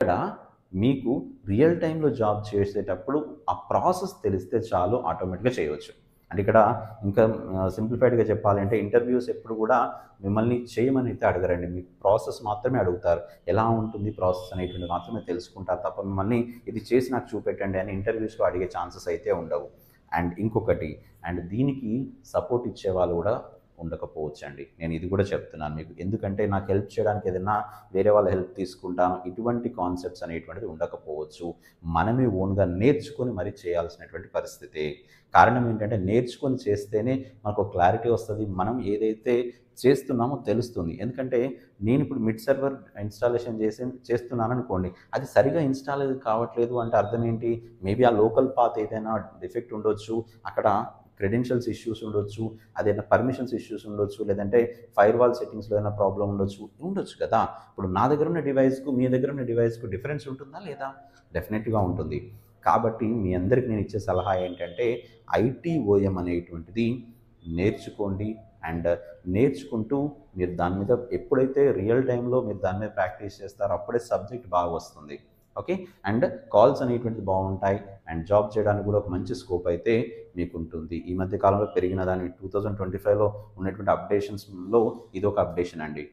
ఇక్కడ మీకు రియల్ టైంలో జాబ్ చేసేటప్పుడు ఆ ప్రాసెస్ తెలిస్తే చాలు ఆటోమేటిక్‌గా చేయవచ్చు. అంటే ఇక్కడ ఇంకా సింప్లిఫైడ్‌గా చెప్పాలంటే ఇంటర్వ్యూస్ ఎప్పుడు కూడా మిమ్మల్ని చేయమని అయితే అడగరండి. మీ ప్రాసెస్ మాత్రమే అడుగుతారు. ఎలా ఉంటుంది ప్రాసెస్ అనేటువంటిది మాత్రమే తెలుసుకుంటారు తప్ప మిమ్మల్ని ఇది చేసి నాకు చూపెట్టండి అని ఇంటర్వ్యూస్‌లో అడిగే ఛాన్సెస్ అయితే ఉండవు. అండ్ ఇంకొకటి దీనికి సపోర్ట్ ఇచ్చేవాళ్ళు కూడా ఉండకపోవచ్చండి. నేను ఇది కూడా చెప్తున్నాను మీకు. ఎందుకంటే నాకు హెల్ప్ చేయడానికి ఏదైనా వేరే వాళ్ళ హెల్ప్ తీసుకుంటాను. ఇటువంటి కాన్సెప్ట్స్ అనేటువంటిది ఉండకపోవచ్చు. మనమే ఓన్‌గా నేర్చుకొని మరి చేయాల్సినటువంటి పరిస్థితి. కారణం ఏంటంటే నేర్చుకొని చేస్తేనే మనకు క్లారిటీ వస్తది. మనం ఏదైతే చేస్తున్నామో తెలుస్తుంది. ఎందుకంటే నేనిప్పుడు మిడ్ సర్వర్ ఇన్‌స్టాలేషన్ చేస్తున్నాననుకోండి. అది సరిగ్గా ఇన్‌స్టాల్ కావట్లేదు అంటే అర్థం ఏంటి? మేబీ ఆ లోకల్ పాత్ ఏదైనా డిఫెక్ట్ ఉండొచ్చు. అక్కడ క్రెడెన్షియల్స్ ఇష్యూస్ ఉండొచ్చు. అదేనా పర్మిషన్స్ ఇష్యూస్ ఉండొచ్చు. లేదంటే ఫైర్‌వాల్ సెట్టింగ్స్‌లో ఏమైనా ప్రాబ్లమ్ ఉండొచ్చు కదా! ఇప్పుడు నా దగ్గర ఉన్న డివైస్‌కు, మీ దగ్గర ఉన్న డివైస్‌కు డిఫరెన్స్ ఉంటుందా లేదా? డెఫినెట్‌గా ఉంటుంది. కాబట్టి మీ అందరికి నేను ఇచ్చే సలహా ఏంటంటే ఐటీఓఎం అనేటువంటిది నేర్చుకోండి. అండ్ నేర్చుకుంటూ మీరు దాని మీద ఎప్పుడైతే రియల్ టైమ్‌లో మీరు దాని మీద ప్రాక్టీస్ చేస్తారో అప్పుడే సబ్జెక్ట్ బాగా వస్తుంది. ఓకే. అండ్ కాల్స్ అనేటువంటివి బాగుంటాయి. అండ్ జాబ్ చేయడానికి కూడా ఒక మంచి స్కోప్ అయితే మీకుంటుంది. ఈ మధ్య కాలంలో పెరిగిన దాన్ని 2025లో ఉన్నటువంటి అప్డేషన్స్‌లో ఇదొక అప్డేషన్ అండి.